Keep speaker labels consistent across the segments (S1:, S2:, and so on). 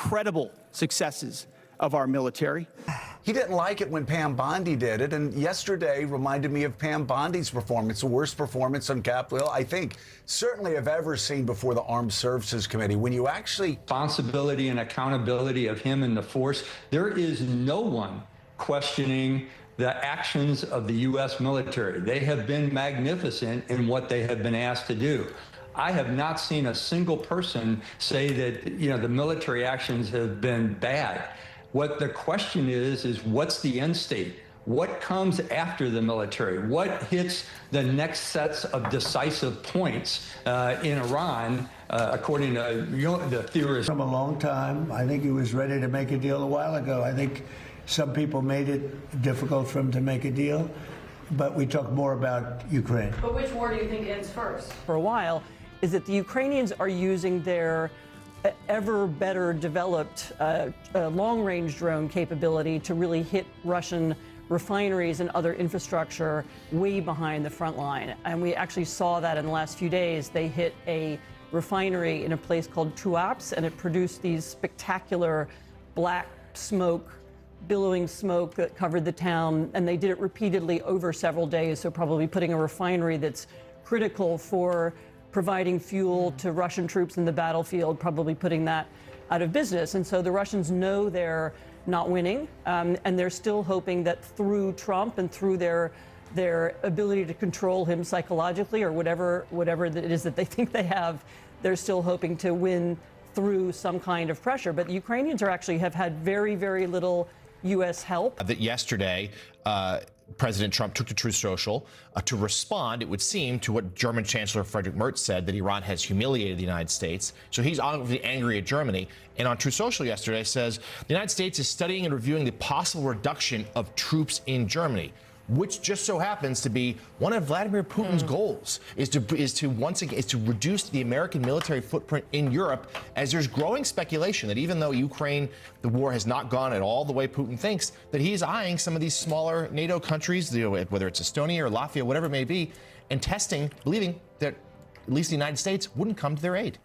S1: incredible successes of our military.
S2: He didn't like it when Pam Bondi did it, and yesterday reminded me of Pam Bondi's performance, the worst performance on Capitol Hill, I think, certainly I've ever seen before the Armed Services Committee. When you actually...
S3: Responsibility and accountability of him and the force, there is no one questioning the actions of the U.S. military. They have been magnificent in what they have been asked to do. I have not seen a single person say that, you know, the military actions have been bad. What the question is what's the end state? What comes after the military? What hits the next sets of decisive points in Iran, according to the theorists?
S4: From a long time. I think he was ready to make a deal a while ago. I think some people made it difficult for him to make a deal, but we talk more about Ukraine.
S5: But which war do you think ends first?
S6: For a while, is that the Ukrainians are using their ever better developed long-range drone capability to really hit Russian refineries and other infrastructure way behind the front line. And we actually saw that in the last few days. They hit a refinery in a place called Tuapse, and it produced these spectacular black smoke, billowing smoke that covered the town. And they did it repeatedly over several days, so probably putting a refinery that's critical for providing fuel to Russian troops in the battlefield, probably putting that out of business. And so the Russians know they're not winning, and they're still hoping that through Trump and through their ability to control him psychologically or whatever it is that they think they have, they're still hoping to win through some kind of pressure. But the Ukrainians have had very, very little U.S. help.
S7: That yesterday, President Trump took to Truth Social to respond, it would seem, to what German Chancellor Friedrich Merz said, that Iran has humiliated the United States. So he's obviously angry at Germany. And on Truth Social yesterday says the United States is studying and reviewing the possible reduction of troops in Germany, which just so happens to be one of Vladimir Putin's goals, is to reduce the American military footprint in Europe, as there's growing speculation that even though Ukraine, the war has not gone at all the way Putin thinks, that he's eyeing some of these smaller NATO countries, whether it's Estonia or Latvia, whatever it may be, and testing, believing that at least the United States wouldn't come to their aid.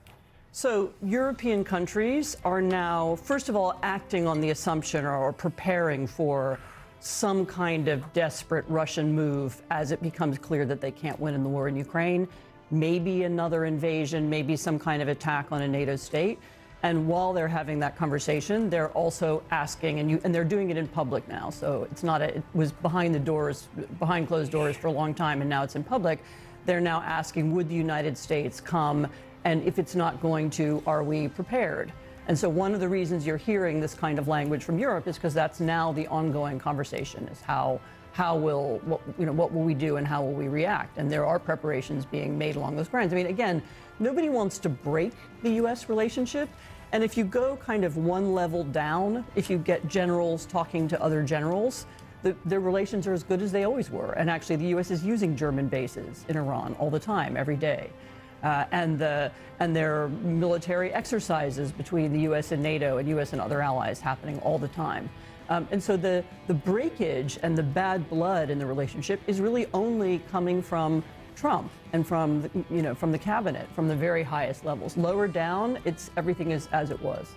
S6: So European countries are now, first of all, acting on the assumption or preparing for some kind of desperate Russian move as it becomes clear that they can't win in the war in Ukraine, maybe another invasion, maybe some kind of attack on a NATO state. And while they're having that conversation, they're also asking, and they're doing it in public now. So it's not it was behind the doors, behind closed doors for a long time, and now it's in public. They're now asking, would the United States come? And if it's not going to, are we prepared? And so one of the reasons you're hearing this kind of language from Europe is because that's now the ongoing conversation, is what will we do and how will we react? And there are preparations being made along those lines. I mean, again, nobody wants to break the U.S. relationship. And if you go kind of one level down, if you get generals talking to other generals, their relations are as good as they always were. And actually, the U.S. is using German bases in Iran all the time, every day. And there are military exercises between the U.S. and NATO and U.S. and other allies happening all the time. And so the breakage and the bad blood in the relationship is really only coming from Trump and from the cabinet, from the very highest levels. Lower down, everything is as it was.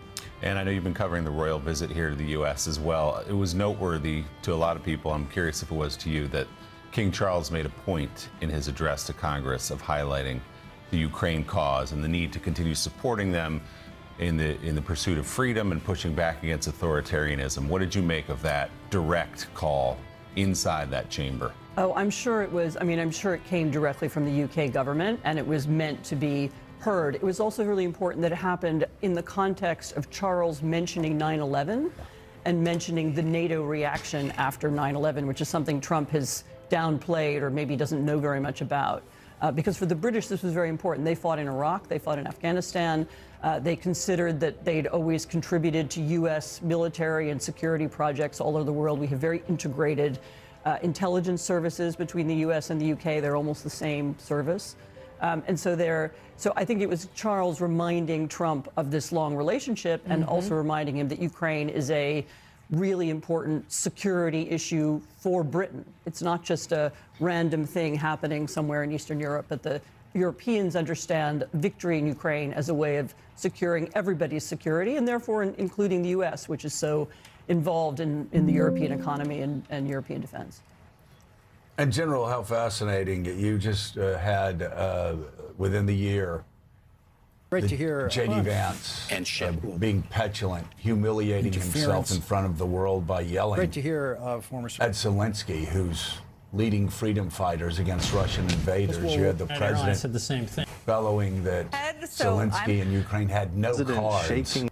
S8: And I know you've been covering the royal visit here to the U.S. as well. It was noteworthy to a lot of people, I'm curious if it was to you, that King Charles made a point in his address to Congress of highlighting the Ukraine cause and the need to continue supporting them in the pursuit of freedom and pushing back against authoritarianism. What did you make of that direct call inside that chamber?
S6: Oh, I'm sure it was. I mean, I'm sure it came directly from the UK government, and it was meant to be heard. It was also really important that it happened in the context of Charles mentioning 9/11 and mentioning the NATO reaction after 9/11, which is something Trump has downplayed or maybe doesn't know very much about. Because for the British, this was very important. They fought in Iraq, they fought in Afghanistan. They considered that they'd always contributed to U.S. military and security projects all over the world. We have very integrated intelligence services between the U.S. and the U.K. They're almost the same service. So I think it was Charles reminding Trump of this long relationship and also reminding him that Ukraine is a really important security issue for Britain. It's not just a random thing happening somewhere in Eastern Europe, but the Europeans understand victory in Ukraine as a way of securing everybody's security, and therefore including the U.S., which is so involved in the European economy and European defense.
S2: And General, how fascinating. You just had, within the year,
S9: Great to hear
S2: J.D. Vance
S1: and
S2: being petulant, humiliating himself in front of the world by yelling
S9: Great to hear former
S2: at Zelensky, who's leading freedom fighters against Russian invaders. You had the president
S10: said the same thing.
S2: bellowing that Zelensky and Ukraine had no cards.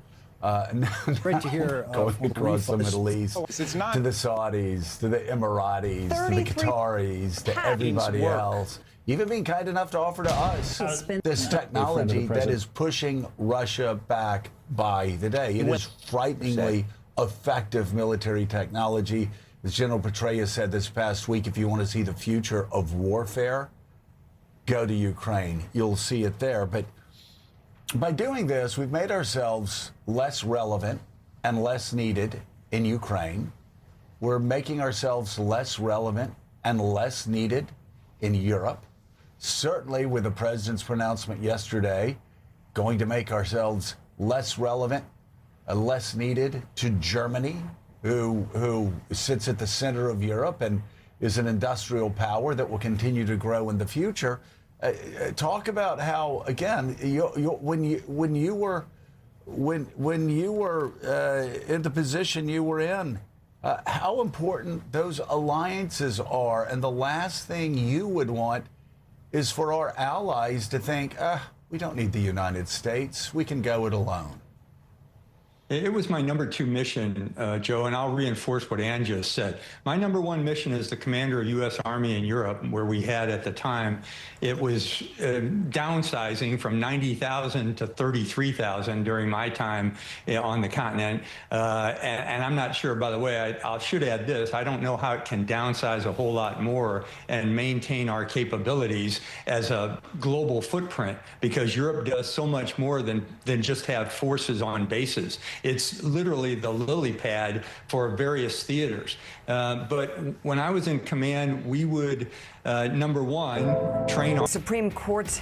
S9: Great to hear
S2: going across the Middle East, to the Saudis, to the Emiratis, to the Qataris, to everybody else. Even being kind enough to offer to us this technology that is pushing Russia back by the day. It is frighteningly effective military technology. As General Petraeus said this past week, if you want to see the future of warfare, go to Ukraine. You'll see it there. But by doing this, we've made ourselves less relevant and less needed in Ukraine. We're making ourselves less relevant and less needed in Europe. Certainly, with the president's pronouncement yesterday, going to make ourselves less relevant and less needed to Germany, who sits at the center of Europe and is an industrial power that will continue to grow in the future. Talk about how, again, when you were in the position you were in, how important those alliances are. And the last thing you would want is for our allies to think, we don't need the United States. We can go it alone.
S3: It was my #2 mission, Joe, and I'll reinforce what Ann just said. My #1 mission as the commander of U.S. Army in Europe, where we had at the time, it was downsizing from 90,000 to 33,000 during my time on the continent. And I'm not sure, by the way, I should add this, I don't know how it can downsize a whole lot more and maintain our capabilities as a global footprint, because Europe does so much more than just have forces on bases. It's literally the lily pad for various theaters. But when I was in command, we would, #1, train on.
S11: Supreme Court's